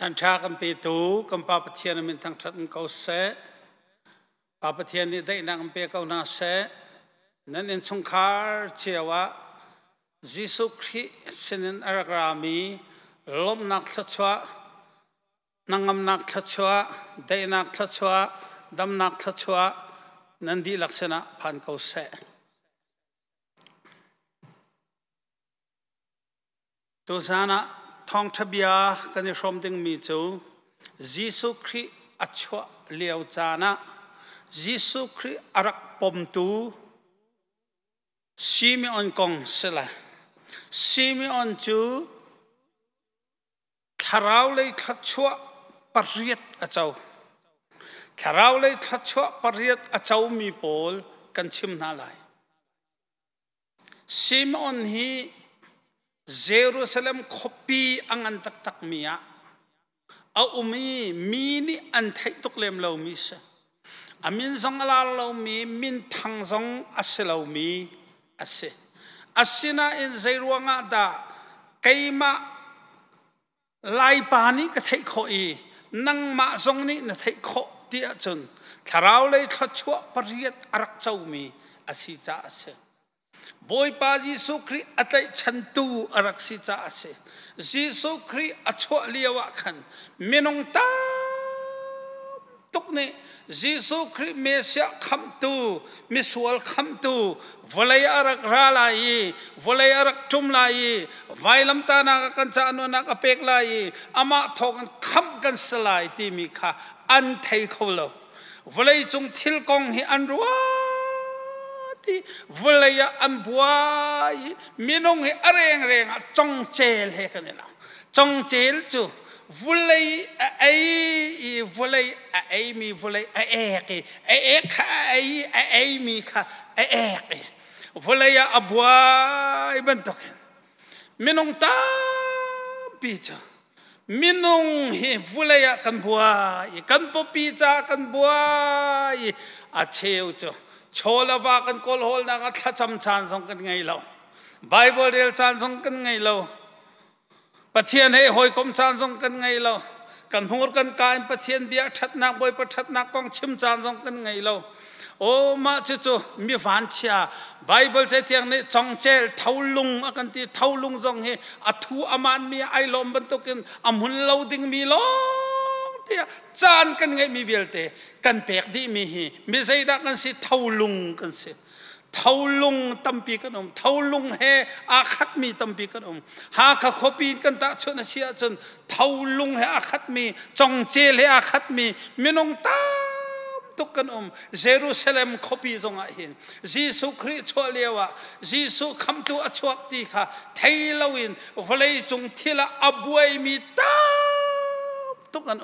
ขันชากันปีตูกันปาปะเทียนมันทั้งทัดมันเกาเสปาปะเทียนนี่ได้นางเปียเกานาเสนั่นเองสงขารเชื่อว่ายิสุคริสต์นั้นอารกรามีลมนักทัชวะนางมนักทัชวะได้นักทัชวะดำนักทัชวะนั่นดีลักษณะพันเกาเสตัวสานะทองทบียกันในชมดึงมีจูยิสุคริอัชวะเลียวจานะยิสุคริอารักปมตูซีมิออนกงเสละซีมิออนจูขราวเลยขัดชัวปริยัตอาเจ้าขราวเลยขัดชัวปริยัตอาเจ้ามีโพลกันชิมนาลายซีมิออนฮีเยรูซาเล็มขบีอังอันตักมีอะเอามีนี่อันไทยตุกเลมเรามีสอามินซองลาเรามีมินทังซองอัสเรามีอัสน่าอินเจรวงอาดาไกมาลายปานี่ก็ไทยขอีนังมาซองนี่นะไทยขเดียจนถ้าเราเลยขัดชัวปริยัตอารักเจ้ามีอัศจ้าอัสบอยปายิสุคริอัตชันตูอารักษิจ้าเสยิสุคริอัชวะเลียวะขันเมนงตาตุกเนี่ยยิสุคริเมเสียคำตูมิสวลคำตูวลัยอารักราลายวลัยอารักจุมลายไวลัมตานักกันจานุนักอเปกลายอามาทอกันคำกันสลายที่มีค่าอันไทยเขาเลวลัยจงทิลกงให้อันรัววลัยอันบัวมีน้องให้อะไรเร่งจงเจลให้กันเนี่ยนะจงเจลจูวลัยวลัยมีวลัยเอกมีค่ะเอกวลัยอับบัวบันทุกมีน้องตาปีจ้ามีน้องให้วลัยกันบัวกันปปีจ้ากันบัวอาเชียวจ้าโชลาวากันโกลโฮลนักทัชจำชานส่งกันไงเราไบเบิลเรียลชานส่งกันไงเราปะเทียนให้หอยกลมชานส่งกันไงเรากันหัวกันกายปะเทียนเบียชัดนักบอยปะชัดนักกองชิมชานส่งกันไงเราโอ้มาจู่ๆมีฝันเชียไบเบิลใจเทียงนี่จงเจลเท่าลุงกันที่เท่าลุงจงเฮอัทูอามันมีไอลมบรรทุกินอามุนเลาดิ่งมีลจานกันไงมีvialteกันเปกดีมีฮีไม่ใช่ดักกันสิเท่าลุงกันสิเท่าลุงตั้มปีกันเท่าลุงเฮอาคัดมีตั้มปีกันหาข้าขบีกันตาชนเสียจนเท่าลุงเฮอาคัดมีจงเจลเฮอาคัดมีไม่น้องตามตุกันเยรูซาเล็มขบีจงอาหินยิสุคริสต์ชัวเลียวะยิสุคำตัวชวกตีค่ะไทยลาวินวลัยจงทีละอับวยมีตาตุกัน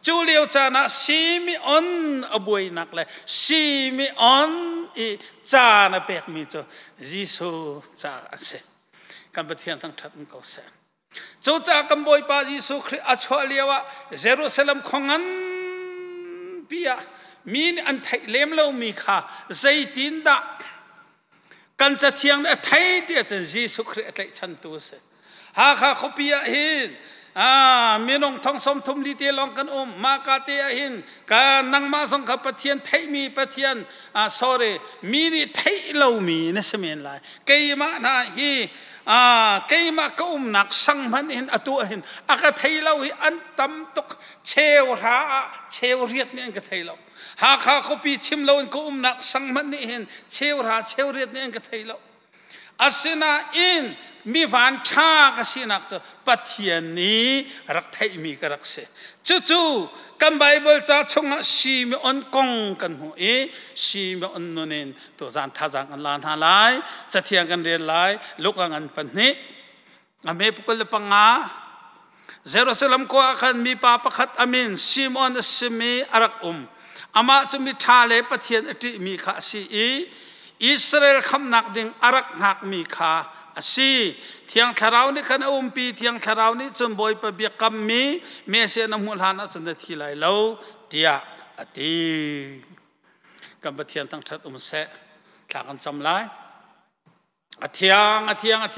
จูเลียวจานะซีมิออนอบวยนักเลยซีมิออนอีจานะเปกมีจูยิสุจาเสกันปะเทียนทั้งทัดมันก็เสจูจากัมบอยปายิสุคริสต์อัชวะเลียวะเยรูซาเล็มของอันปียมีนอันไทยเลมเรามีค่ะใจตินดากันจะเทียงไทยเดียจันยิสุคริสต์ไทยชันตูเสหาข้าเขาปียหินมีน้องทองสมทุมดีเตียลองกันมากาเตียหินการนั่งมาส่งขับปะเทียนไทยมีปะเทียนsorry มีนี่ไทยเรามีนั่นเสมียนไรเกี่ยมาหน้าฮีเกี่ยมาก็หนักสังมันเห็นตัวเห็นอากาไทยเราฮีอันตั้มตกเชวราเชวเรียดเนี่ยก็ไทยเราหากเขาปีชิมเราก็หนักสังมันเห็นเชวราเชวเรียดเนี่ยก็ไทยเราอาศินาอินมีฝันท่ากสินักจะปะเทียนนี้รักไทยมีก็รักเสจู่ๆกันไบเบิลจะชงซีมีอันกงกันหัวซีมีอันนนินตัวจานท่าจางกันลานหาไลจะเทียงกันเรียนไลลูกกันปันนี้อเมปุกลปังอาเยรูซาเล็มก็อาคันมีปาปะขัดอามินซีมอนสมีอารักอามาจะมีทาเลปะเทียนที่มีข้าซีอิสราเอลคำนักดิ่งอารักหักมีข้าสิเทียงทาราวนี่ขันปีเทียงทาราวนี่จนบอยปะเบียกำมีเมเสนมุลหานะจนทีไรเราเดียอดีกันปะเทียนตั้งทัดเสถากันจำไรเที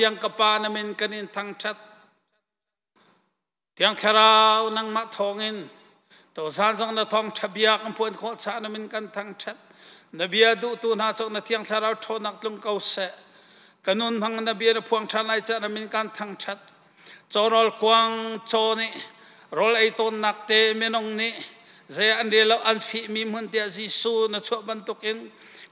ยงกปานมินกันนินทั้งทัด tiếng khá rau năng mạ thong in tổ san trong nó thong chập biak ang puan khó cha nó mình căn thăng chất nó bia đủ tu na trong nó tiếng khá rau thô nặc lung câu sẽ kanun hang nó bia nó phuang chan lại cha nó mình căn thăng chất cho rol quang cho nè rol ai tôn nặc tê menong nè dễ anh đi lâu anh phi mi muốn tia Giêsu nó chua ban tục in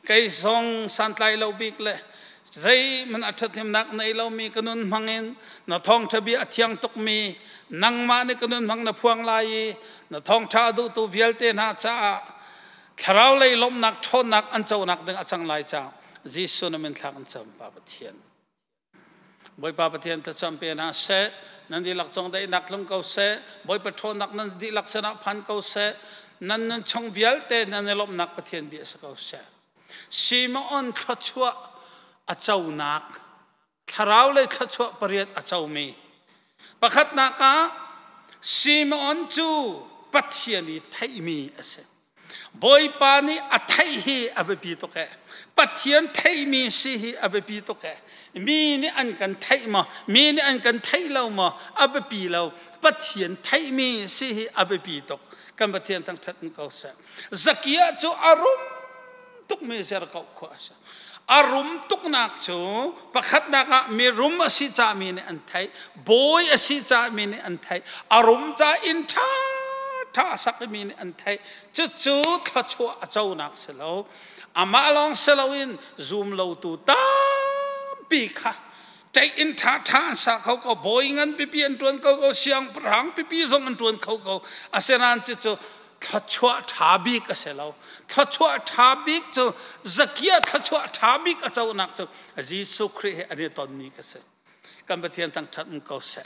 cái zong san lai lâu big lệ dây mình ăn thật thêm nặng này lâu mi kanun hangin nó thong thà bia thiang tục mi nang ma ne kanun hang na phuang lai nó thong tha du tu vialte na cha kharau lei lom nak thon nak an chau nak ding achang lai cha Giêsu na min thak an cham pa Pathian boy pa Pathian ta cham pe na se nan di lak chong dai nak lung kau se boy pa thon nak nan di lak sana phan kau se nan nan chong vialte nan lom nak Pathian bi sa kau se Simon thluachua achau nak kharau lei thluachua pariat achau mi pakhat na ka Simon chu Pathian thai mi ase boy pa ni athai hi abepi to ke Pathian thai mi si hi abepi to ke mi ni an kan thai ma mi ni an kan thai lo ma abepi lo Pathian thai mi si hi abepi to kan Pathian tang that ko sa zakia chu arum tuk me zer ko khwa arum tuk nak chu pakhat na ka mi rum asi cha mi ne an thai boy asi cha mi ne an thai arum cha in tha tha sak mi ne an thai chu chu thluachua achau nak selo ama long selowin zoom lo tu ta pi kha tai in tha tha sa khau ko boy ngan pi pi an tuan ko siang prang pi pi zong an tuan khau ko asenan chu chu thluachua thabi ka selo thluachua thabi chu zakia thluachua thabi ka chau nak chu Giêsu Christ ani ton ni ka se kan Pathian tang that ko se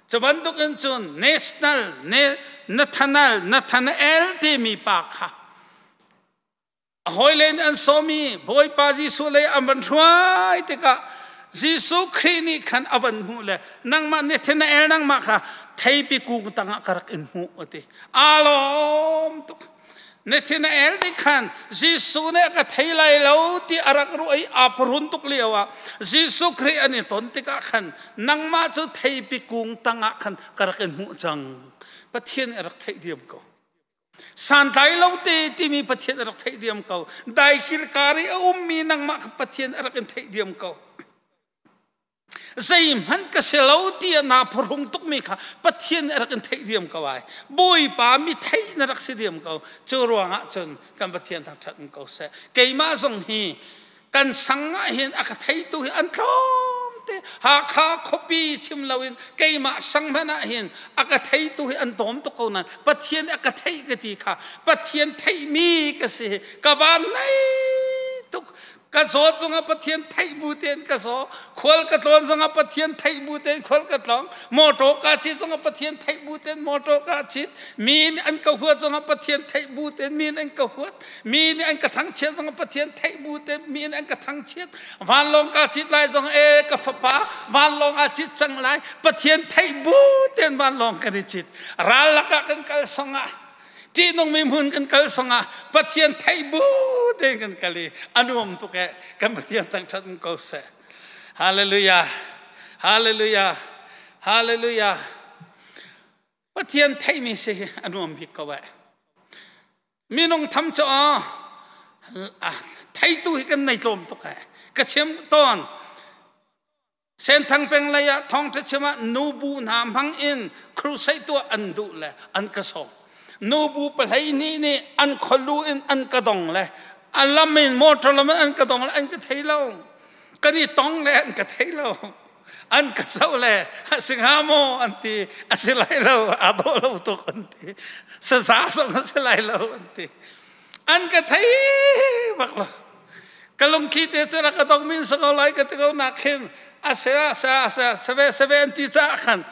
chaban duk in chun national ne Nathanael te mi pa kha hoilen an somi boy pa Giêsu le aman thwai te ka Giêsu Christ ni khan avan hu le nang ma Nathanael nang ma kha thai pi ku tanga karak in hu ate alom tu Nathanael di khan Giêsu ne ka thai lai lo ti arak ru ai aprun tuk lewa Giêsu Christ ani ton te ka khan nang ma chu thai pi kung tanga khan karak in hu chang Pathian arak thai diam ko san dai lo te ti mi Pathian arak thai diam ko dai kil kari mi nang ma Pathian arak in thai diam ko zai man ka selo ti na phurung tuk mi kha Pathian arak in thai diam ko ai boy pa mi thai na rak si diam ko chu ruanga chun kan Pathian thak that ko se keima zong hi kan sanga hin aka thai tu hi an thom te ha kha khopi chim lawin keima sangmana hin aka thai tu hi an tom to ko na Pathian aka thai ka ti kha Pathian thai mi ka se ka van nai tuk ka zo zonga Pathian thai bu ten ka zo khol ka tlon zonga Pathian thai bu ten khol ka tlong moto ka chi zonga Pathian thai bu ten moto ka chi min an ka huat zonga Pathian thai bu ten min an ka huat min an ka thang chet zonga Pathian thai bu ten min an ka thang chet van long ka chi lai zong e ka fa pa van long a chi chang lai Pathian thai bu ten van long ka ri chit ral la ka kan kal songa ti nong mi mun kan kal songa Pathian thai bu den kan kali anum tu ke kan Pathian tang that ko se hallelujah hallelujah hallelujah Pathian thai mi se anum bi ko wa mi nong tham cho thai tu hi kan nei lom tu ke ka chem ton sen thang peng la ya thong ta chema nu bu nam hang in crusade tu an du le an ka so nubu palai ni an kholu in an kadong le alamin motor lam an kadong an ka thailo kani tong le an ka thailo an ka sau le singhamo anti asilai lo adolo to anti sa so asilai lo anti an ka thai baklo kalong khite chara ka dong min sa ko lai ka te ko nakhin asa sa 70 cha khan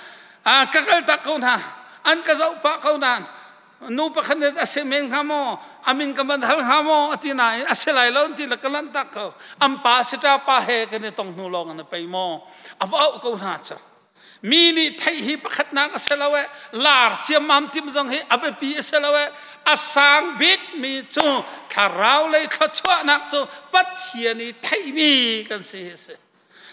kakal ta ko na an ka zau pa ko na nu pa khan asemen hamo amin ka mandhal hamo atina aselai lo ti la kalan ta ko ampa sita pa he ka ne tong nu long na pai mo avau ko na cha mini thai hi pakhat na aselawe lar chiam mam tim jong he abe pi aselawe asang big mi chu kharau le khachwa nak chu Pathian ni thai mi kan se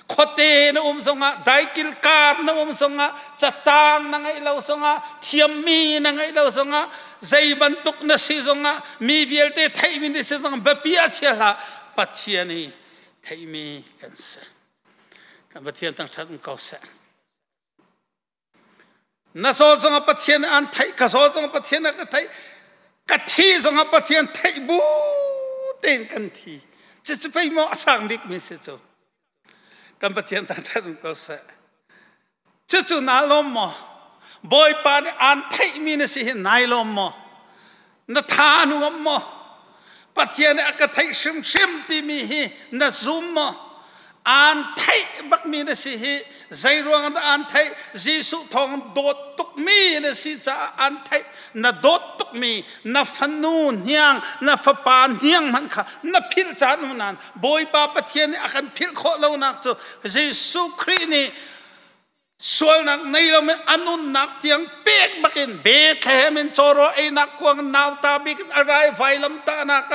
โคเตนะสงะได้กิลการนะสงะจัตางนังไงเราสงะเทียมมีนังไงเราสงะใจบันทุกนะสิสงะมีเวลเตไทยมินสิสงะแบบพิอาเชละปัจเจียนีไทยมีกันเสกันปัจเจียนตั้งชัดก็เสนะโซสงะปัจเจียนอันไทยกะโซสงะปัจเจียนกะไทยกะทีสงะปัจเจียนไทยบูเต็นกันทีจะไปมอสังบิกมิสิโจกันปัจเจียนตั้งชัดก็เสจู่ๆนาลมมอบอยปานอันไทยมีนสินายลมมอนาทานุมมอปัจเจียนอากาศไทยชิมที่มีนาซุมมออันไทยบักมีนสิใจรวงอันไทยจีสุทองโดดตุกมีนสิจะอันไทยนาโดดตุกมีนาฟันนูนยังนาฟปานยังมันค่ะนาพิลจานุนันบอยปาปัจเจียนอาการพิลโคเลวนักจูจีสุครีนีส่วนนักในเราเป็นอนุนักเทียงเป๊กบักินเบทแทมันโจรไอ้นักกวางนาวตาบิกอะไรไฟลำตานัก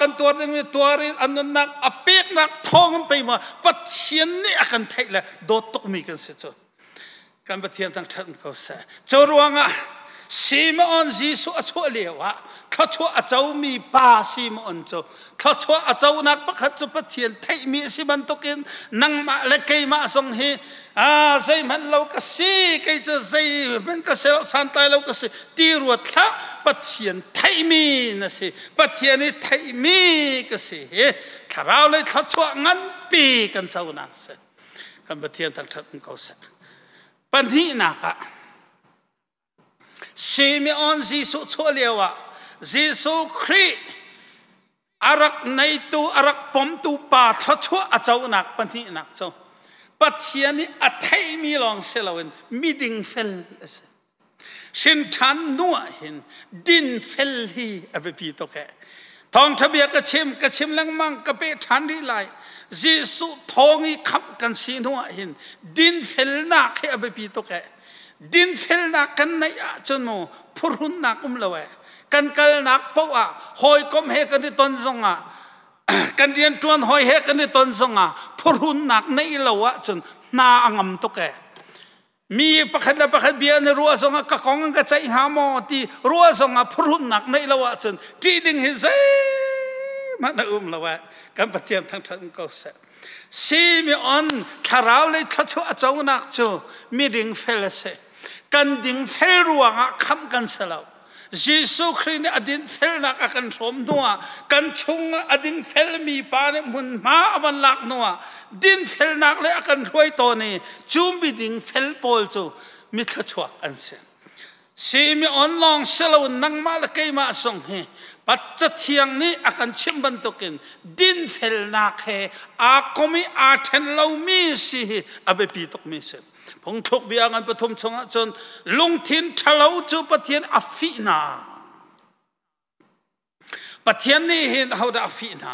กันตัวนึงตัวเรียนอนุนักเป๊กนักทองไปมาปัจเจียนนี่อาการไทยละโดดตกมีกันเสียจกันปัจเจียนตั้งชันเขาเสียเจ้ารวงซีมอนจีสุอชัวเลียวะเขาชัวอาเจ้ามีป่าซีมอนโจเขาชัวอาเจ้านักปัจจุปัจเจียนไทยมีสิบันตุกินนังมาเล็กไก่มาส่งเฮใจมันเราก็สิไก่จะใจมันก็เสียสันตายเราก็สิตีรวดละปัจเจียนไทยมีนะสิปัจเจียนไทยมีก็สิถ้าเราเลยเขาชัวงั้นปีกันเจ้านักเสียกันปัจเจียนตั้งชัดเขาเสียปัญหาหนักซีมิออนจีสุชัวเลียวะจีสุครีอารักในตูอารักปมตูป่าทัชัวอาเจ้าหนักปัญหาหนักเจ้าปัจเจียนนี้อัฐิมีลองเซลวินมีดิงเฟลสินทันนัวหินดินเฟลฮีอเปปีโตแกทองทะเบียกระชิมลังมังกระเปทันดีไลจีสุทองอีขับกันสีนัวหินดินเฟลนักอเปปีโตแกดินเฟลนักกันในอาจโนพูรุนนักละเวกันกัลนักเพราะว่าหอยก้มเฮกันที่ต้นซงกันเรียนจวนหอยเฮกันในต้นสงะพูรุนนักในละวะจนนาอังมตุกแกมีประคัดเบียในรัวสงะกะของกันใจหาหมอที่รัวสงะพูรุนนักในละวะจนที่ดิ่งหิเซมันละวะกันปฏิญาณทั้งทั้งก็เสซีมีอันถ้าเราเลยทัชอาเจ้านักจูมีดิ่งเฟลเสกันดิ่งเฟลรัวงะคำกันเสลาจีสุครีนี่อดินเฟลนักอาการสมนัวกันชุงอดินเฟลมีปานมุนมาวันลักนัวดินเฟลนักเลยอาการรวยตัวนี้จูมีดินเฟลโพลจูมิทชวกอันเซนซีมีออนลองเซลว์นังมาละเกยมาส่งเฮปัจจัยเทียงนี้อาการชิมบันตุกินดินเฟลนักเฮอาคมีอาเทนลาวมีสิอเบปีตกมีเซนพงทุกเบียงันปฐมชงจนลุงทินทะเลาจูปะเทียนอัฟฟีนาปะเทียนนี่เห็นเขาได้อัฟฟีนา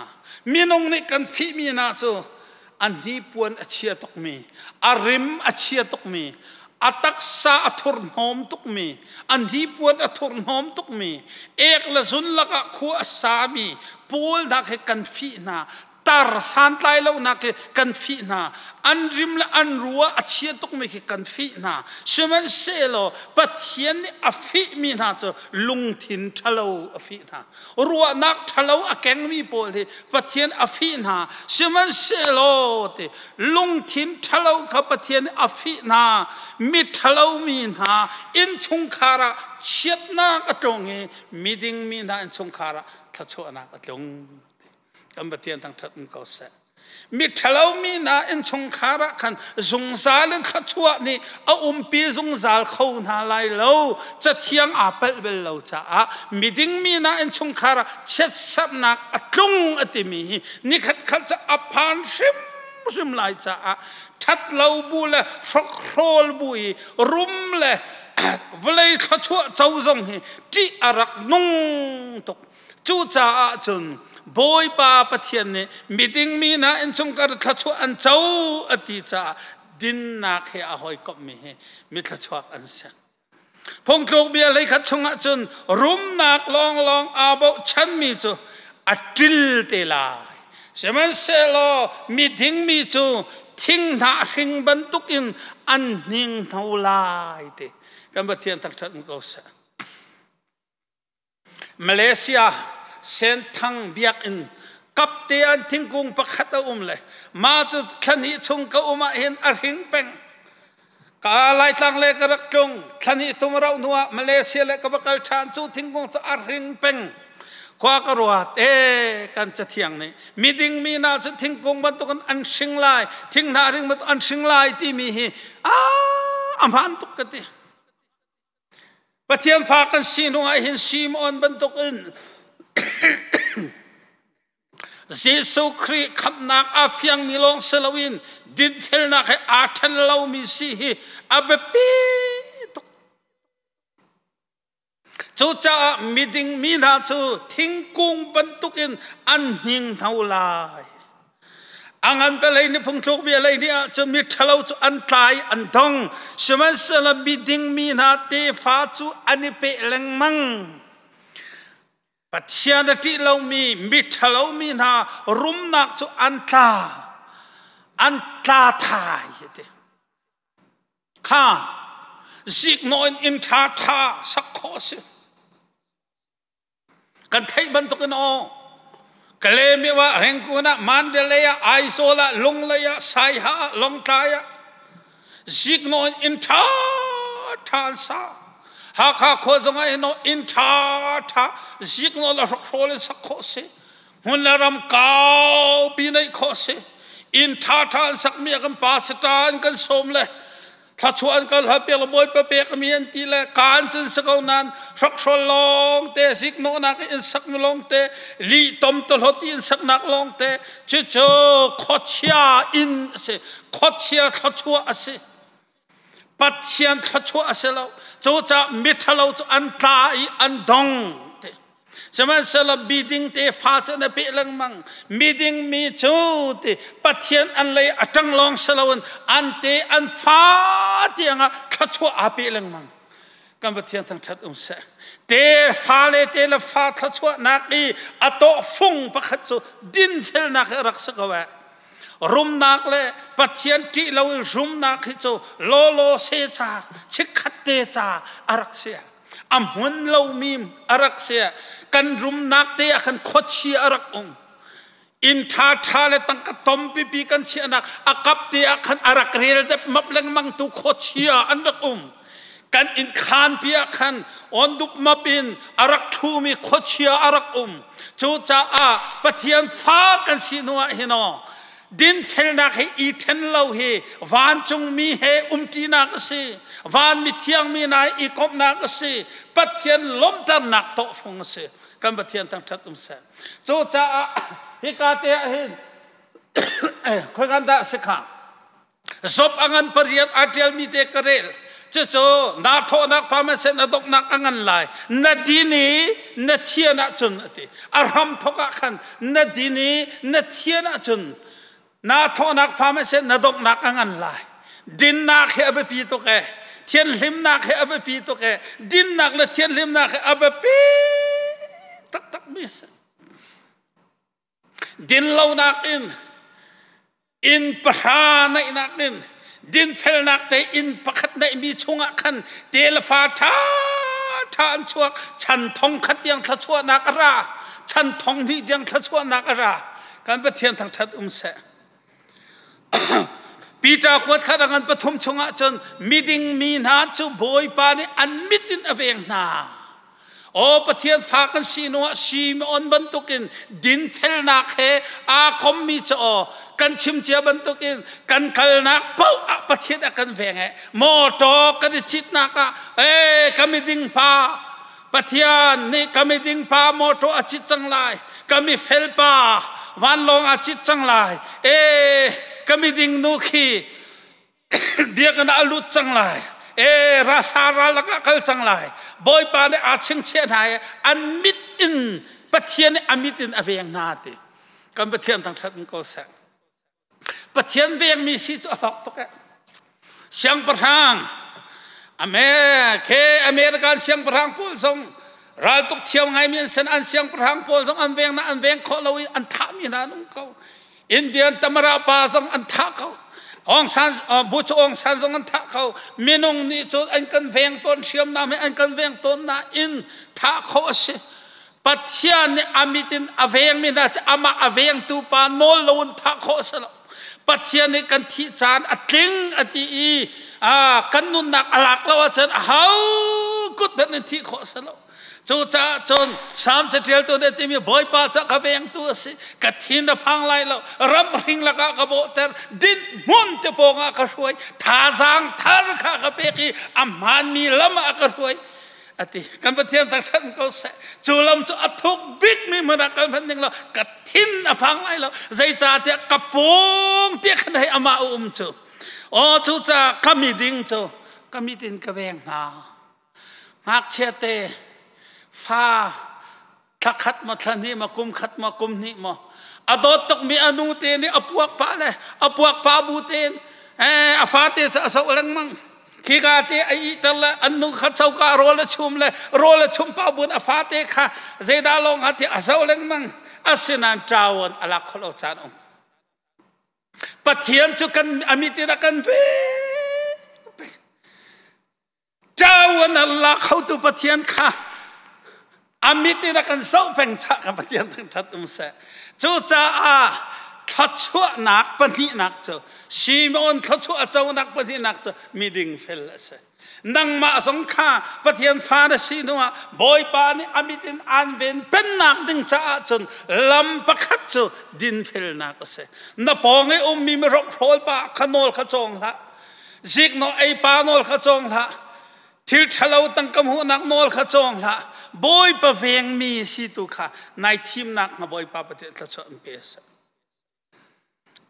มีนงนี่กันฟีมีนาจูอันนี้ปวนอาเชียตกมีอาริมอาเชียตกมีอัตักษาอัทุรนอมตกมีอันนี้ปวนอัทุรนอมตกมีเอกละซุนละกะขัวสามีปูลนักให้กันฟีนาตาร์สันไลเรานักกันฟีนาอันริมละอันรัวอาเชียตุกไม่กันฟีนาเชื่อมันเซโลปัจเจียนนี่อฟีมีนาจะลุงทินทะเลอฟีนารัวนักทะเลอแกงมีโปลีปัจเจียนอฟีนาเชื่อมันเซโลติลุงทินทะเลกับปัจเจียนอฟีนามิทะเลมีนาอินชงคาระเชียดนากระจงมีดิ่งมีนาอินชงคาระทัชวนากระจงกันปฏิญาณตั้งชัดก็เสมิทะเลมีนาอินชงคาระคันจงซาลขัดชัวนี่เอาปีจงซาลเขาหนาไลเลวจะเทียงอาเปิลเบลเลวจ้ามิดิ่งมีนาอินชงคาระเช็ดสับนักอัดลุงอัติมีนี่ขัดจะอภานริมไลจ้าทัดเลวบุเลฟกโคลบุยรุมเลวเลยขัดชัวเจ้าจงเฮที่อารักนุ่งตกจูจ้าจนบอยปาปะเทียนเนี่ยมิดิ่งมีนาอินชงการทัชวอันเจ้าอติจ้าดินนักเฮอหอยก็มีเฮมิทัชวอันเซนพงทุกเบียเลยขัดชงจนรุมนักลองอาบฉันมีจูอัดจิลเตลายใช่ไหมเซโลมิดิ่งมีจู ทิ้งหน้าหิงบรรทุกินอันนิ่งเท่าไรเด็กกันบัดเทียนตั้งชัดก็เสมาเลเซียเซนทังเบียกอินกับเตียนทิ้งกุงประคัตเลยมาจุดขันหิชงก็เห็นอหิงเป็งกาลายตังเลกรักจงขันหิตุมเราหนัวมาเลเซียเลกบักลชานจูทิ้งกุงจะอหิงเป็งขวากรัวกันจะเที่ยงนี่มีดิ่งมีนาจะทิ้งกุงบรรทุกันอันชิงลายทิ้งนาริงบรรทุกอันชิงลายที่มีอัมพันตุกติปะเทียมฝากันสีนัวเห็นสีมอนบรรทุกินเยซูคริสต์คำนักอาเฟียงมิลองเซลวินดินเฟลนักให้อาทันเล่ามิสิฮิอาเบปีตุจูจ่ามีดิ่งมีนาจูทิ้งกุงบรรทุกินอันหิงเท่าไรอังอันเป็นอะไรนี่พงทุกเบียอะไรเนี่ยจะมีทะเลาจูอันตายอันทองสมัยเซลมีดิ่งมีนาเตฟ้าจูอันนี้เปลังมังปัจจัยนั้นที่เรามีทะเลามีนารุมนักจูอันตาทายข้าสิกนอนอินทาทาสักข้อสิกันไทยบรรทุกันกเลมีว่าเร่งกูนะมันเดลียไอโซละลงเลยไซฮาลงตายสิกนอนอินทาทาสาหากข้าขอจงให้นอนอินทาทาสิกนอนละรักโซ่เลยสักข้อสิหุ่นละรำก้าวปีในข้อสิอินทาทานสักเมียกันปาสตานกันสมเลยถ้าชวนกันหาเปียกบอยเปียกมีอันตีเลยการจึงสักนั้นรักชลองเตสิกโนนักอินสักลองเตลีตอมตลอดอินสักนักลองเตเจ้าขดเชียอินเสขดเชียทัชัวเสปัจเจียนทัชัวเสแล้วจูจะมิทะเลาจะอันตายอันดงสมัยสลับบีดิงเตฟ้าจะนเปลังมังบีดิงมีจูเตปัทเทียนอันเลยอังลองสลาวันอันเตอันฟ้าเตียงะทัชัวอาเปลังมังกันปัทเทียนทั้งชัดเสเตฟ้าเลยเตละฟ้าทัชัวนักอีอัตโตฟุงประคัตจูดินเฟลนักรักษกวะรุมนักเลยปัทเทียนที่เรารุมนักฮิจูโลโลเซจาชิคัตเตจาอารักเสียอัมหุนเรามีอารักเสียกันรุมนักเตะกันขดเชียรักองอินทาทาเลตังกตอมปีกันเชียนักอากับเตะกันอารักเรียลเด็บมับเลงมังตุขดเชียอันรักองกันอินคานปีกันอันดุบมับินอารักทูมีขดเชียอารักองจูจ่าปะเทียนฟ้ากันสินัวเฮนอดินเฟลนักให้อีเทนเราเฮวานจงมีเฮตีนักสิวานมีเทียงมีนายอีกบนักสิปะเทียนล้มตานักโตฟงสิกันปะเทียนตั้งชัดเสโจจ่าฮิกาเตะเห็นคุยกันได้สิค่ะจบอังันปริยัติอาเทียลมีเตกเรลเจ้านาโทนักฟาร์มเซนดกนักอังันลายนาดีนีนาเทียนักจุนติอารามทกะขันนาดีนีนาเทียนักจุนนาโทนักฟาร์มเซนนดกนักอังันลายดินนักเฮอเบปีตุกะเทียนลิมนักเฮอเบปีตุกะดินนักและเทียนลิมนักเฮอเบปีตักมิสดินเหล่านักอินปราในนักดินเฟลนักแต่อินประคัตในมีชงขันเตลฟาทานชัวฉันทองขัดยังทชัวนักราฉันทองมียังทชัวนักราการปะเทียนทางชัดเสปีจากวัดขดังปฐมชงจนมีดิ่งมีนาจูบอยปานีอันมิดินอเวงนาโอ้ปะเทียนฝากันสีนัวสีมอนบรรทุกินดินเฟลนักเฮอาคมมีจอกันชิมเจียบรรทุกินกันคัลนักเป้าปะเทียนกันเวงเฮโมโตกันจิตนักกำมิดิ่งพาปะเทียนนี่กำมิดิ่งพาโมโตอจิตจังไรกำมิเฟลปาวันลงอจิตจังไรกำมิดิ่งนุขีเบียกันอาลุจังไรราสาราลกะกัลจังไรบอยปาเนี่ยอาชิงเชียนหายอันมิดอินปะเทียนอันมิดอินอเวียงนาติกันปะเทียนทางชัดมันก็แสงปะเทียนเวียงมีสิจะหลอกตกเสียงประทางอเมริกันเสียงประทางพูดส่งเราตุกเที่ยวไงมีเส้นอันเสียงประทางพูดส่งอันเวียงนะอันเวียงขอเราอันท่ามีนานุ่งเขาอินเดียนตมราปาส่งอันท่าเขา องสันบุษองสันตรงนั้นท่าเขาเมนงนี่จุดอันกันเวียงต้นเชื่อมน้ำอันกันเวียงต้นน่ะอินท่าเขาเสปัจเจียนเนี่ยอามิตินอเวียงมีน่าจะอามาอเวียงตูปานโนลุนท่าเขาเสละปัจเจียนเนี่ยกันที่จานอัดลิงอัดตีกันนุนนักอลักแล้วว่าจะเฮากุดแบบนี้ที่เขาเสละจูจ่าจนสามสิบเดือนตัวเดียวที่มีบ่อยป้าจะกระเบียงตัวสิกระทินพังไล่เรารำริงละกระโบเตอร์ดินมุนจะโปงกระรวยท่าจางท่าระกระเปกีอามันมีลำกระรวยอติกันประเทศต่างชาติเขาเสจูลำจูอัทุกบิ๊กมีมันกันพันหนึ่งเรากระทินพังไล่เราใจจ่าเตะกระโปงเตะขันให้อามาจูโอ้จูจ่ากำมีดิ้งจูกำมีดิ้งกระเบียงนามักเชเตฟ้าทักขัดมาทันนี้มากุมขัดมากุมนี้มาอดตกมีอนุเตนี่อปวกปะเลยอปวกปะบูเตนอฟาเตจะสาวลังมังขีกาเตไอตละอนุขัดสาวการโรลชุมเลยโรลชุมปะบุญอฟาเตค่ะเจดาลงหัดสาวลังมังอาศินันจาวันอลักขลุจานองปะเทียนจุกันอมิตินักันเป้จาวันอลักเขาตุปะเทียนค่ะอามิตินักันเศร้าเพ่งชักกับปะเทียนทั้งทัดอุ้มเสจูจ่าทัดชั่วนักปนินักเจ้าชีมอนทัดชั่วเจ้านักปนินักเจ้ามีดิ่งเฟลเสนังมาสงข้าปะเทียนฟ้าได้สินัวบอยปานี่อามิตินอันเป็นเป็นนักดิ่งจ่าจนลำประคัดเจ้าดินเฟลนักเสนับปองไอ้มีมรกโหลปะขนอลขจงละจิกโนไอปานอลขจงละทิลชะลาวตั้งกำหัวนักนอลขจงละบอยปะเวียงมีสิตุค่ะในทีมนักมาบอยปะประเทศละชนเปส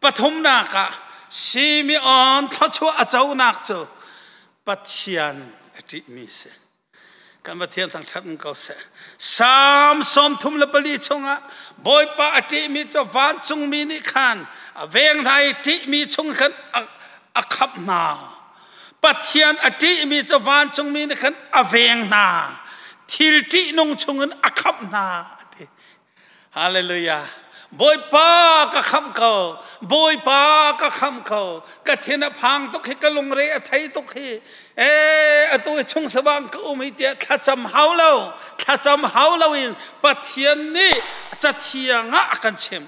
ปฐมนักซีมีออนทัชวะเจ้านักเจ้าปัจเจียนอธิมีเสกันประเทศทั้งชัดก็เสสามสมทุมละปลีชงะบอยปะอธิมีเจ้าวันจงมีนิขันเวียงไทยอธิมีชงขันอักขับนาปัจเจียนอธิมีเจ้าวันจงมีนิขันเวียงนาทิลตินงชงเงินอักขับนาฮาเลลูยาบอยป้าก็คำเขาบอยป้าก็คำเขากระเทนพังตุกให้กะลงเรอไทยตุกให้ตัวชงสว่างก็อุ้มให้เดียถ้าจำเฮาเราอินปะเทียนนี่จะเทียงะกันเชม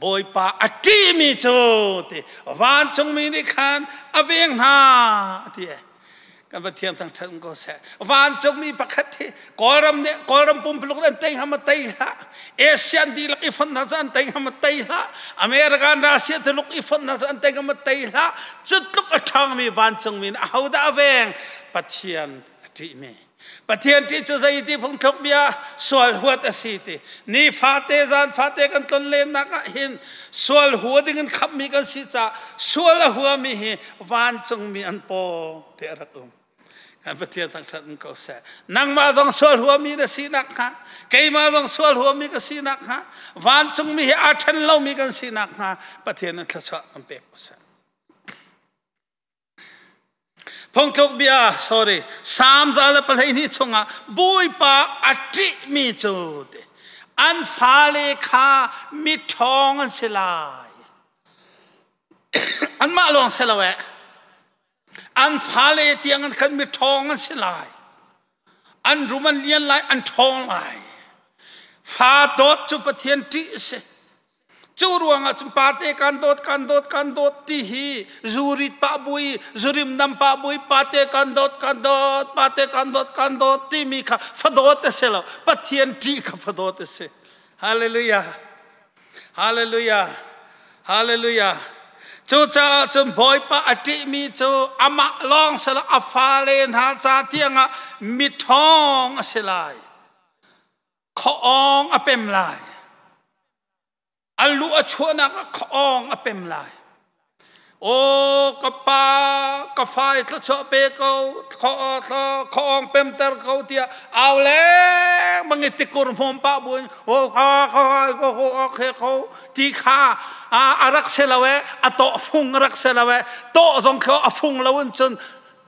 บอยป้าอดีมีโจติวันจงมีนิคันอเวียงนาที่กันประเทศทั้งทั้งก็เสวันจงมีประคัตที่กอรัมเนี่ยกอรัมปุ่มปลุกนั่นเต็งหามเตยละเอเชียนดีลักอีฟันนั่นเต็งหามเตยละอเมริกันรัสเซียที่ลุกอีฟันนั่นเต็งหามเตยละจุดลุกทางมีวันจงมีเอาดาเวงประเทศที่มีประเทศที่จะใจที่พงทบเบียสวลหัวตสิตินี่ฟาเตจานฟาเตกันต้นเล่นนักหินสวลหัวดิ่งขับมีกันสิจ้าสวลหัวมีวันจงมีอันโปเทระกุมการประเทศต่างชาติก็เสนังมาต้องสวลหัวมีกันสินักฮะใครมาต้องสวลหัวมีกันสินักฮะวันจงมีอาทันเรามีกันสินักฮะประเทศนั้นทศกันเปกเสพงกเบียsorry สามจานละประเทศนี้ชงอ่ะบุยปาอัติมีจูดอันฟาเลขามีทองอันเสลายอันมาลองเสลาวะอันฟาเลเตียงอันขันมีทองอันเสลายอันรูมันเลียนลายอันทองลายฟ้าโดดจุปเทียนที่เสจูรวงอาจปาเตกันโดดที่ฮีจูริตปะบุยจูริมนำปะบุยปาเตกันโดดปาเตกันโดดที่มีข้าฟดโดดเสแล้วปะเทียนที่ข้าฟดโดดเสฮาเลลูยาฮาเลลูยาฮาเลลูยาจูจ้าจมบอยปะอติมีจูอามาลองเสละอัฟาเลนหาจาเตียงะมีทองเสลายขอองอเปมลายอัลลูอัชวนักของอเปมลายโอ้กปากไฟทะชอเปเขาของเปมเตอร์เขาเตียเอาแล้วมังติกุรพมปะบุญโอ้เขาที่ข้าอารักเสลาวะอโตฟุงรักเสลาวะโตจงเขาอฟุงลาวนจน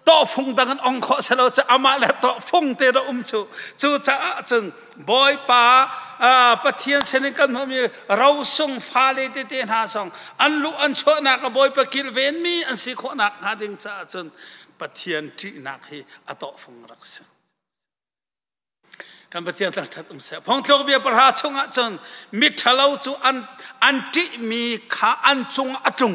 โตฟงดังองค์เสลจะอามาและโตฟงเตระชูจูจ้าจนบอยป่าปะเทียนเสนกันมีเราส่งฟ้าเลยเตนหาส่งอันลุอันชั่วนักบอยปะกิลเวนมีอันสิโคนักหาดิงจ้าจนปะเทียนที่นักให้อโตฟงรักษากันปะเทียนตั้งทัดเสียพงทลกเบียประหารชงจนมิทะเลาจูอันที่มีขาอันจงอัดลง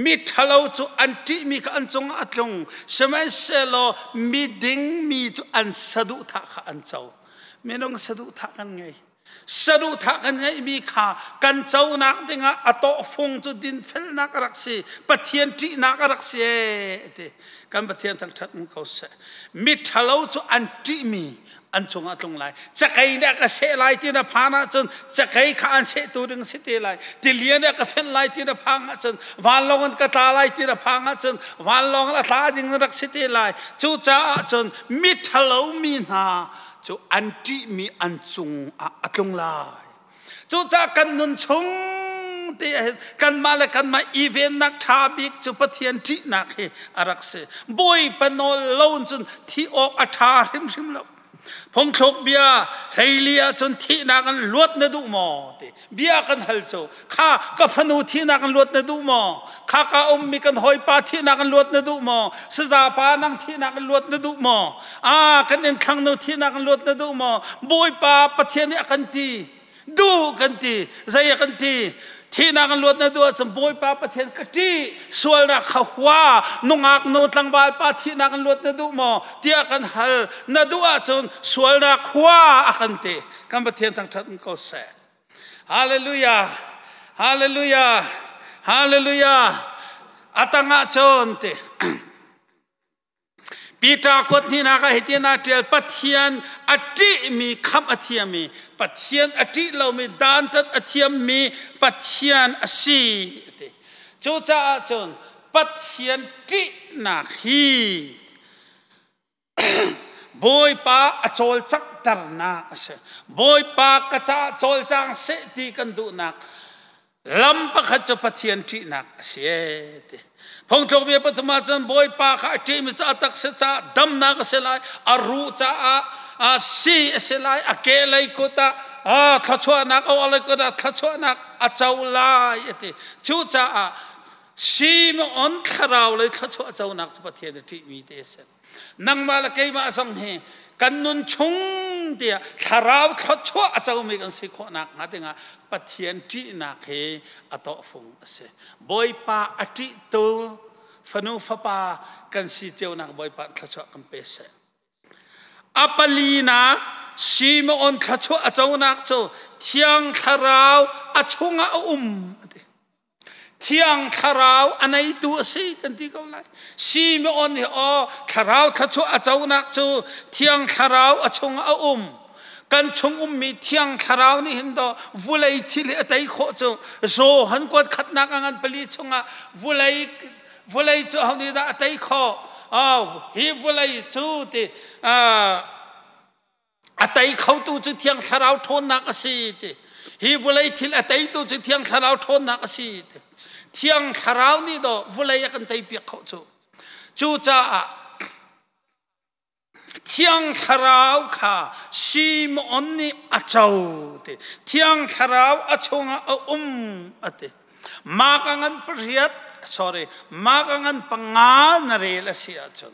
มิทะเลาจูอันที่มีขาอันจงอัดลงสมัยเสลอมีดิ่งมีจูอันสะดุทักอันเจ้าไม่ต้องสะดุทักกันไงสะดุทักกันไงมีขากันเจ้านักดิงะอโตฟงจูดินเฟลนักรักษีปะเทียนที่นักรักษีเตกันปะเทียนตั้งทัดมุขเสมิทะเลาจูอันที่มีอันจงอัดลงไหลจะใครเนี่ยก็เสไลที่น่ะพานะจนจะใครข้าอันเสตัวดึงสิเตไลติเลียเนี่ยก็เฟ้นไลที่น่ะพังจนวันลงกันก็ตาไลที่น่ะพังจนวันลงละตาดึงรักสิเตไลจูจ้าจนมิทะเลามีนาจูอันที่มีอันจงอัดลงไหลจูจ้ากันนุนชงที่กันมาและกันมาอีเวนนักทาบิกจูปะเทียนที่นักเฮอารักเสบุยปนอลลจนที่ออกอัฐาริมแล้วพงทกเบียเฮลียจนที่นักันลวดนดูหมอเบียกันฮัลโซข้ากับพนูที่นักันลวดนดูหมอข้ากับมีกันหอยปลาที่นักันลวดนดูหมอสซาปานังที่นักันลวดนดูหมอกันเองขังนูที่นักันลวดนดูหมอบุยปาปะเทียนกันทีดูกันทีใจกันทีที่นักลวดนดูสมบูรณ์ป้าประเทศกติส่วนนักขวานุ่งอักโนตังบาลป้าที่นักลวดนดูหมอเตียกันฮัลนดูอาจนส่วนนักขวาอันเตกันประเทศทั้งทัดก็เสดฮาเลลูยาฮาเลลูยาฮาเลลูยาอัตงะจนเตปีตากดนี่นักเหตุนาเทลปัทยานอติมีคำอธิยมีปัทยานอติเรามีดานตัดอธิยมีปัทยานอสีจูจ้าจนปัทยานตินักฮีบอยป้าอโจลจักตรนักเสบอยป้ากระจ้าโจลจังเสตีกันดูนักลำปะขจปัทยานตินักเสพงทกเบียปฐมาจันบอยปาข้าที่มิจ้าตักเสจ้าดำนักเสลายอารูจ้าสีเสลายอาเกลัยกุตาทัชวนักเอาอะไรก็ได้ทัชวนักอาเจ้าลายเตชูจ้าสีมอันขราวเลยทัชวเจ้านักสปฏิเดที่มีเตสนังมาละเกยมาสังเฮกันนุนชงเดียขราวทัชวเจ้ามีกันสิโคนักนั่นเองปฏิเดที่นักเฮอตฟงเสบอยปาอติตัวฟนูฟปากันสิเจ้านักบอยปาทัชวกันเปเสอปลีนักสีมอันทัชวเจ้านักโจเทียงขราวอชงเทียงขราวอันไหนตัวสิกันที่เขาไล่สีมอันเนี่ยขราวทัชวเจ้านักโจเทียงขราวอชงกันชงมีเทียงขราวนี่เห็นดอวุเลยที่เลไตโคโจโซหันกวดขัดนักงันปลีชงวุเลยโจเขานี่ได้ไตโคฮีวุเลยจูติไตเขาตัวจุเทียงขราวทนนักสิติฮีวุเลยที่ไตตัวจุเทียงขราวทนนักสิติเทียงขราวนี่ดอวุเลยกันไตเปียกเขาจูจ้าเทียงขราวค่ะสีมอันนี้อาเจ้าเตเทียงขราวอาชงเตมากังปริยัดมากังปังาณเรลเสียจน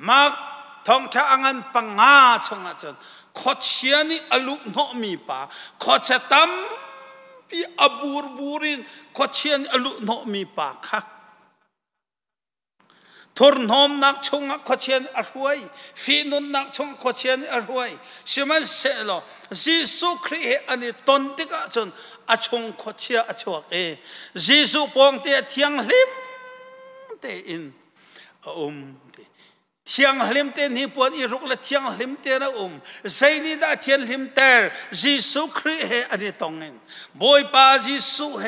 มาทองท้างันปังาชงจนขดเชียนี่อลุโนมีป่าขดเชตัมปีอบูรินขดเชียนี่อลุโนมีป่าค่ะทุนหอมนักชงขดเชียนอรวยฟีนุนนักชงขดเชียนอรวยชิมันเสลอยิสุคริสอันนี้ตนติกะจนอชงขดเชียอชวกยิสุปองเตียเทียงลิมเตอินเทียงลิมเตนี่ปวนอีรุกละเทียงลิมเตนะใจนี่ได้เทียงลิมเตอร์ยิสุคริสอันนี้ตองเงินบอยปายิสุเ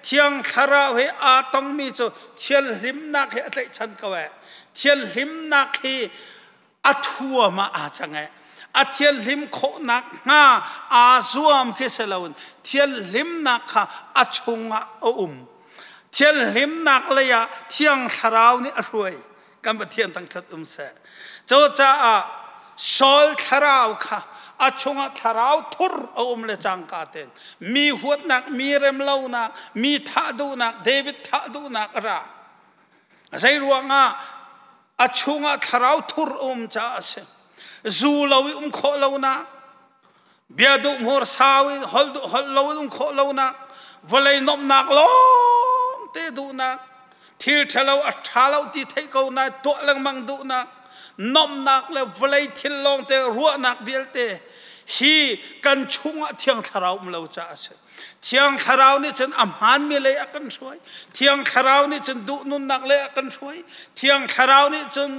เทียงขราวอาตองมีจูเทียนลิมนักอะไรฉันก็ว่าเทียนลิมนักอัทัวมาอาจังไงอัเทียนลิมโคนักงาอาซวมคิสลาวนเทียนลิมนักอัชงเทียนลิมนักเลยเทียงขราวนี่อรวย กันประเทศทั้งชัดเสโจจ้าโซลทาราวค่ะอาชงทาราวทุรเลจังกาเตนมีหัวนักมีเรมเล่านักมีท่าดูนักเดวิดท่าดูนักระใจรวงอาชงทาราวทุรจ้าเสจูลาวิขอเล่านักเบียดุมอร์สาวิฮอลลาวิขอเล่านักวลัยนมนักล้องเตดูนักที่เทลาอัฐาลาที่ไทยเขานักตัวลังมังดูนักนมนักเลวเลยทิลลงเตรัวนักวิลเตฮีกันชุงเทียงทาราวมเลวจ้าเสเทียงทาราวนี่ฉันอำหันมีเลยกันช่วยเทียงทาราวนี่ฉันดุนุนนักเลยกันช่วยเทียงทาราวนี่ฉัน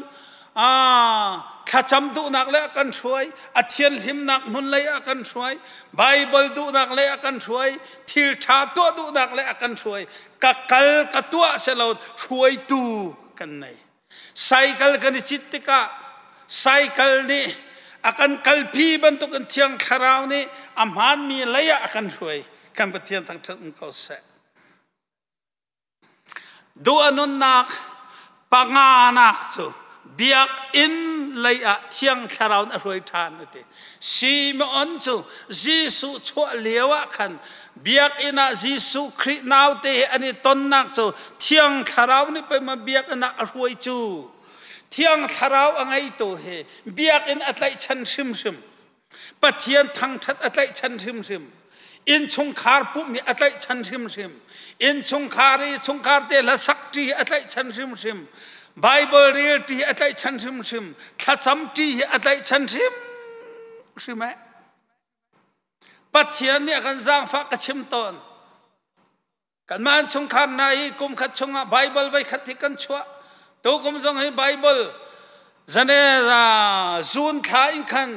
ข้าจำดูนักเลยกันช่วยอธิลหิมนักมุนเลยกันช่วยไบเบิลดูนักเลยกันช่วยทิลชาตัวดูนักเลยกันช่วยกักกัลกัตัวเสลาช่วยตูกันไหนไซเคิลกันจิตติกะไซเคิลนี่akan kalpi bentuk tiang kharau ni amhan mi laya akan huai kan Pathian thang thak kau se do anun nak panganak su biak in laya tiang kharau na huai than ate si ma on chu jisu chua lewa khan biak ina jisu khri nau te ani ton nak chu tiang kharau ni pe ma biak na huai chuเทียงทาราวอังไงตัวเฮเบียกอินอัตไลชันชิมชิมปะเทียนทางชัดอัตไลชันชิมชิมอินชงคาร์ปุ๊บมีอัตไลชันชิมชิมอินชงคารีชงคาร์เตละสักทีอัตไลชันชิมชิมไบเบิลเรียลทีอัตไลชันชิมชิมข้าจำทีอัตไลชันชิมใช่ไหมปะเทียนเนี่ยกันจางฟ้ากระชิมตอนกันมันชงคาร์นายกุมขัดชงไบเบิลไว้ขัดที่กันชัวตัวกุมจงให้ไบเบิลจะเนี่ยจูนท้ายขัน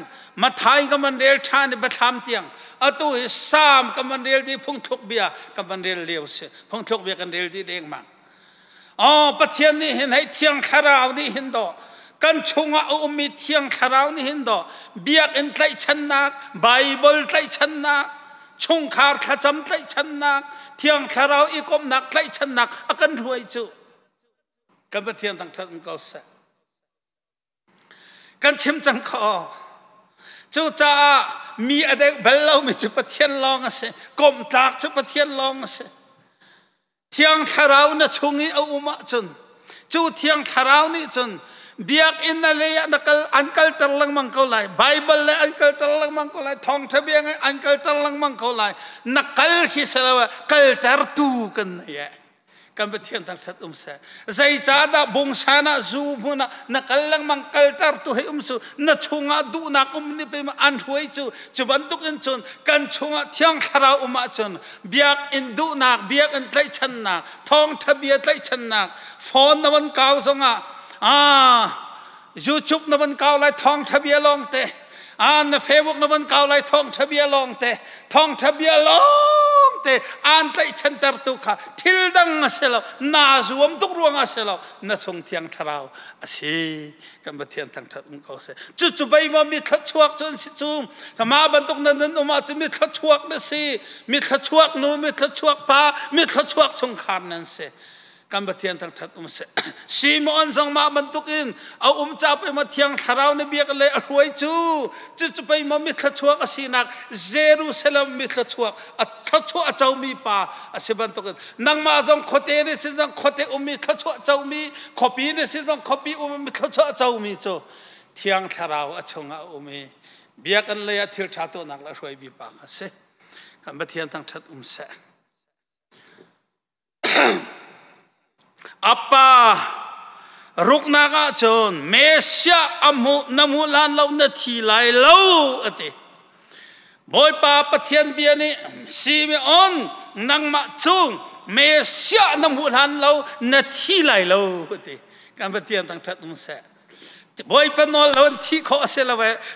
มาท้ายกับมันเรียลชาเนี่ยมาทำเตียงเอาตัวสามกับมันเรียลที่พุ่งทุกเบียกับมันเรียลเลี้ยวเสียพุ่งทุกเบียกันเรียลที่เด้งมาปะเทียนนี่เห็นให้เทียงคาราวนี่เห็นดอกกันชงเอามีเทียงคาราวนี่เห็นดอกเบียกอินไตชันนักไบเบิลไตชันนักชงคาร์ขจำไตชันนักเทียงคาราวอีกอมนักไตชันนักอากันรวยจูกันปะเทียนทั้งชัดก็เสกันชิมจังคอจูจ้ามีอะไรเบลล์มีจุดปะเทียนลองเสกลมตากจุดปะเทียนลองเสเทียงทาราวน่ะชงอีเอาอุมาจนจูเทียงทาราวนี่จนเบียกอินอะไรนักอันกัลตะลังมังเขาไลไบเบิลเลยอันกัลตะลังมังเขาไลทองทะเบียงอันกัลตะลังมังเขาไลนักกัลฮิสลาวกัลตะร์ตูกันเนี่ยกันเป็นเทียนทางชัดเสใจจ้าดาบงชานะจูบุนะนักลังมังกัลตาร์ตุให้สูนักชงอาดูนักนี่ไปมาอันหวยจูบันตุกินจนกันชงอาเทียงคาราวมาจนเบียกอินดูนักเบียกอินไตชันนักทองทะเบียนไตชันนักฟอนนวันเก่าสงยูทูบนวันเก่าไล่ทองทะเบียนลองเตในเฟซบุ๊กนวันเก่าไล่ทองทะเบียนลองเตทองทะเบียนลองเตอันไตชันตาร์ตุค่ะทิลดังเสลานาจวมตุกรวงเสลานาทรงเทียงทาราวสิกันบัดเทียนทางทัดมันก็เสจุดใบมันมีทัดชวกจนสิจุมถ้ามาบรรทุกนั้นออกมาจะมีทัดชวกนั่นสิมีทัดชวกนู้มีทัดชวกป้ามีทัดชวกชงคานนั่นสิกันบัดเทียนทางทัดเสซีมอนจงมาบรรทุกอินเอาจับไปมาเทียงทาราวในเบียกันเลยรวยจุดไปมันมีทัดชวกสินักเยรูซาเล็มมีทัดชวกทัดชวกเจ้ามีป่าสิบรรทุกนังมาจงโคเตนี่สิจงโคเตมีทัดชวกเจ้ามีขบีนี่สิจงขบีมีทัดชวกเจ้ามีเทียงทาราวชงมีเบียกันเลยทิลชาตัวนักละรวยมีป่าเสกันบัดเทียนทางทัดเสapa ruknaga chon mesya amu namulan lau na thi lai lau ate boy pa Pathian biani si me on nang ma chung mesya namulan lau na thi lai lau ate kan Pathian tang that se boy pa no lau thi kho se la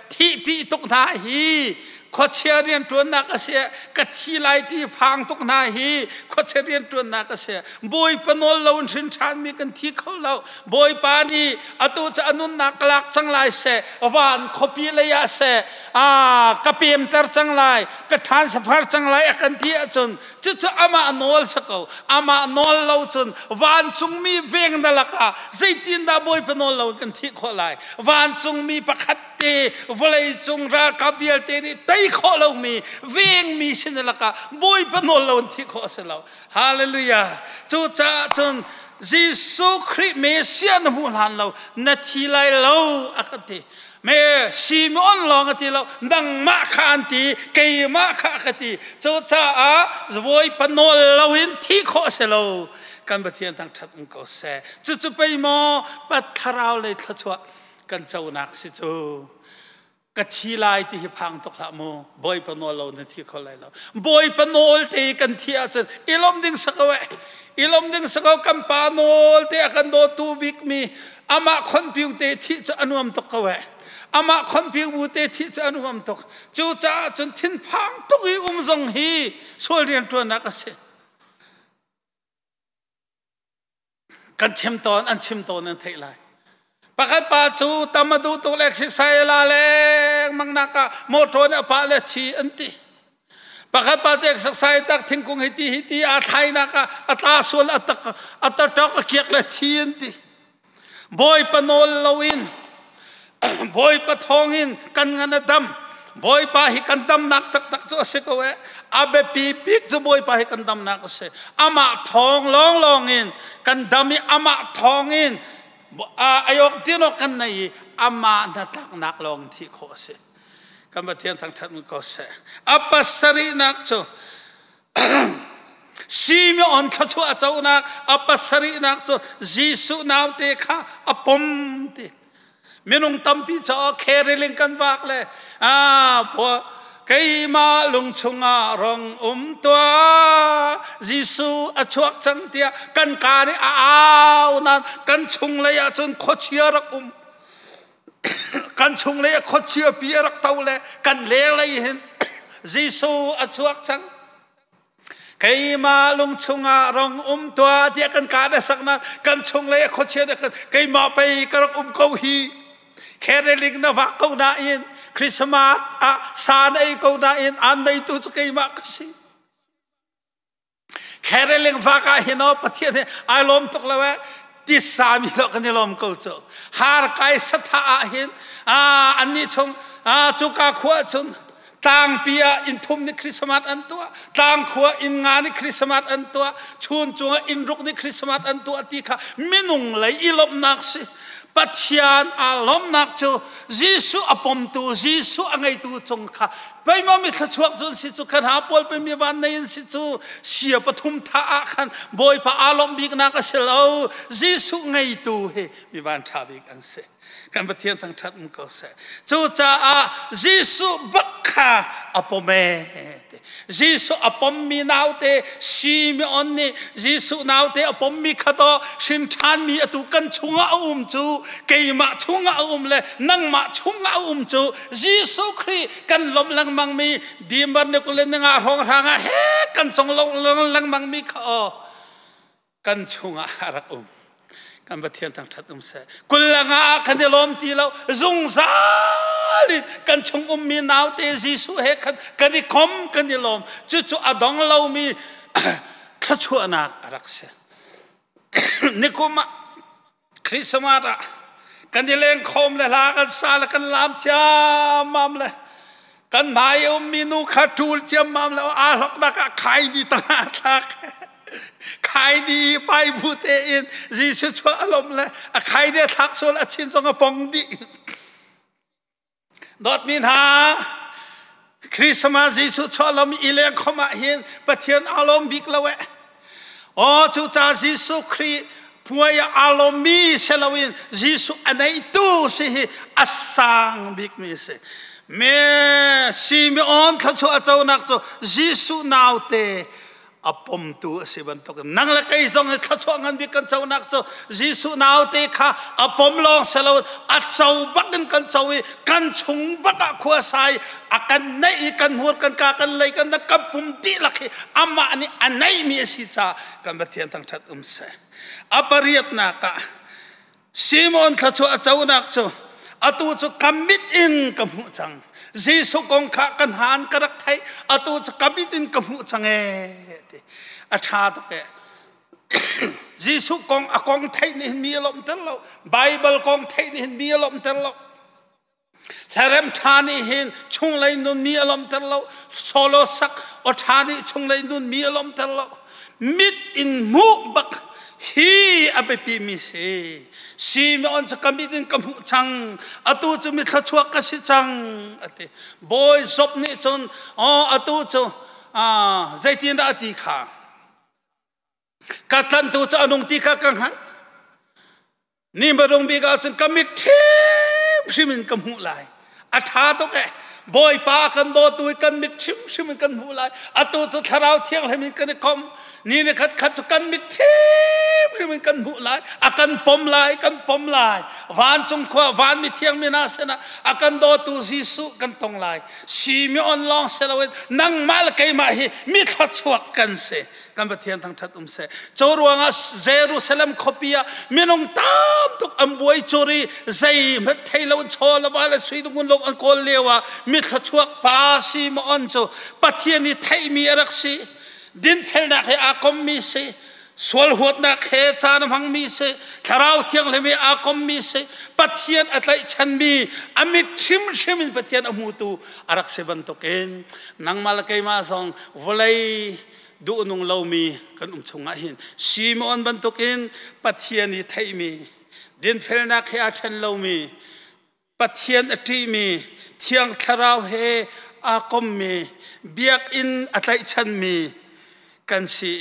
thi tuk na hi ขดเชียเรียนตัวนักเสียกะทีไลที่พังตุกนาฮีขดเชียเรียนตัวนักเสียบอยปนลาวชินชานมีกันที่เขาเราบอยปานีอตุจะอนุนักลักจังไรเสวานขบีเลยเสกะเปียมเตอร์จังไรกะทานสภาจังไรกันที่จนจุอามาโนลสกอามาโนลเราจนวานจุงมีเวงนั่นละกะใจตินดาบอยปนลาวกันที่เขาไลวานจุงมีประคัดวลัยจุงราคาวิอาเตนี่ไต่ข้อเรามีเวงมีเช่นละกะบอยปนเราที่ข้อเสเราฮาเลลูยาจูจ้าจนยิสุคริสต์เมสสิอานุหันเรานาทีไลเราอักติเมื่อซีมอนลองกันที่เราดังมาขันตีเกี่ยมาขันตีจูจ้าบอยปนเราอินที่ข้อเสเราการปฏิญาณทางชัดมันก็เสจุไปมอปัทธาราวเลยทัชวะกันเจ้านักสิจูกะทีไลที่พังตกละโมบอยปนเราในที่เขาไลเราบอยปนลที่กันที่อาจารย์อิลอมดึงสักเวอิลอมดึงสักกันปานลที่กันโดตูบิกมีอามาคนผิวเตที่จะอนุมตกเวอามาคนผิวบูเตที่จะอนุมตกจูจ้าจนทิ้งพังตุกีซงฮีส่วนเรียนตัวนักเสกันชิมตอนอันชิมตอนนั้นเท่ไรปะคัดปาจูตามมาดูตัวเล็กสิใส่ลาเล็กมังนักโมโตนอปาเลชีอันตีปะคัดปาเจกสักใส่ตักทิ้งกุงฮิตีอาไทยนักอัตราส่วนอัตตอกเกียกเลชีอันตีบอยปนลลาวินบอยปะทองอินกันงันดำบอยปะฮิกันดำนักตักจะเสกเวอาเบปีปิกจะบอยปะฮิกันดำนักเสอามาทองลองอินกันดำมีอามาทองอินอายกที่นกันในอามานักนักลองที่โคเสกันมาเทียนทางทัดมันก็เสอปัสสรินักโจซีมีอันขชัวเจ้านักอปัสสรินักโจยิสุนาวเตค่ะอปมเตมินุงตัมปีเจ้าเคเรลิงกันวักเลยพวกใครมาลงชงรองตัวยิสุอชวกจังเตียกันการีนั้นกันชงเลยจนขดเชียรักกันชงเลยขดเชียปีรักเต่าเลยกันเลี้ยเลยเห็นยิสุอชวกจังใครมาลงชงรองตัวเตียกันการสักนั้นกันชงเลยขดเชียกันใครมาไปกระเกาฮีแค่เรื่องนวักเขาได้ยินคริสต์มาสสานไอเขาได้ยินอันใดตัวจะใครมาก็สิแค่เรื่องวักเห็นว่าประเทศนี้อารมณ์ตกแล้วที่สามีเรากันในลมเขาจะหาร์กายสัทธาเห็นอันนี้ชงจุกาขวจนต่างปีอินทุมนี่คริสต์มาสอันตัวต่างขวอินงานนี่คริสต์มาสอันตัวชูนจงอินรุกนี่คริสต์มาสอันตัวที่ข้าไม่นุ่งเลยอิลมนักสิปัจจัยอารมณ์นักจูยิสุอปมตูยิสุอังไงตูจงข้าไปมามีขจวกจนสิจูขันหาปอลไปมีวันในสิจูเสียปฐุมท่าขันบอยพระอารมณ์บิกนักเสลายิสุไงตูเฮมีวันชาบิกันเสกันปฏิญาณทางทัดมันก็เสจูจ้ายิสุบักข้าอปมเมยิสุอปมมีนาวเตชีมีอันนี้ยิสุนาวเตอปมมีขดชินชานมีอตุกันชุงอาจูเกยมาชุงอาเลยนั่งมาชุงอาจูยิสุคริกันลมลังมังมีดีมันเนี่ยก็เล่นงาห้องทางเฮกันจงลงลังมังมีข้อกันชุงอารักกันปฏิญาณทางทัดเสกุลลังอาคันเดลมตีเราจงซาลิกันชงมีนาวเตยิสุเฮกันดิคมกันดิลมจู่ๆอดองเรามีขชัวนักรักเสนิคุมคริสต์มาสกันดิเลงคมเลยลากันซาลกันลามจามามเลยกันนายมีนูขัดทูลจามามแล้วอาหลอกนักขายดีต่างหากขายดีไปพูดเองยิสุชัวอารมณ์เลยขายเนี่ยทักส่วนอาชินทรงปองดีดอดมินหาคริสต์มาสยิสุชัวเรามีอิเลงเข้ามาเห็นปะเทียนอารมณ์บิกละเวจูจ่ายิสุคริพวยอารมณ์มีเซลวินยิสุอันไหนตู้สิอัสสังบิกมีเสเมื่อซีมิออนเขาชัวเจ้านักโจยิสุนาวเต apom tu siban tok nang la kai zong kha chongan bi kan chau nak cho jisu naw te kha apom long selo a chau bakin kan chawi kan chung baka khua sai akan nei kan hur kan ka kan lei kan na kapum ti lakhi ama ani anai mi si cha kan Pathian Thawngṭha se apariat na ka Simon kha chau nak cho atu chu commit in kamu chang jisu kong kha kan han karak thai atu chu commit in kamu chang e atha to ke jisu kong akong thai ni mi lom tel lo bible kong thai ni mi lom tel lo saram thani hin chung lai nun mi lom tel lo solo sak o thani chung lai nun mi lom tel lo mit in mu bak hi abepi mi se Simon sa kamitin kamu chang atu chu mi thluachuak ka si chang ate boy zop ni chon atu chu zaitin da ti kha katan tu cha anong ti kha kang han ni barong bi ga chen kamit simin kamu lai atha to ke boy pa kan do tu kan mit simin kan mu lai atu chu tharau thiang hemin kan kom ni ne khat chu kan mit simin kan mu lai akan pom lai van chung khwa van mi thiang mi na sena akan do tu jisu kan tong lai si mi on long selawet nang mal kai ma hi mi thluachuak kan se kan Pathian Thawngṭha se choruanga Jerusalem khopia minong tam tuk amboi chori zai ma thailo chola wala suidungun lok an kol lewa mi thluachuak pa si mo on cho Pathian ni thai mi araksi din felna khe akom mi se 𝗙𝗲𝗏𝗡 khe chan hang mi se 𝗙𝗲𝗡𝗥 akom mi se Pathian 𝗚𝗧𝗏 mi amit shim Pathian amutu arak se bantoken nang mal kai ma song volai du nung lawmi kan chunga hin Simon bantoken Pathian ni thai mi din felna khe athan lawmi Pathian ati mi thiang tharau he akom mi biak in 𝗚𝗧𝗏 mi kan si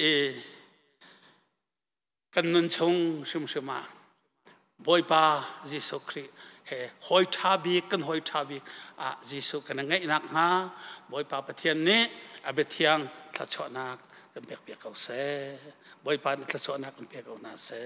kan nun chung shima boy pa jisu khri he hoi thabi kan hoi thabi jisu kan ngai nak ha boy pa Pathian ne abe thiang thluachuahnak kan pek se boy pa thluachuahnak kan pek na se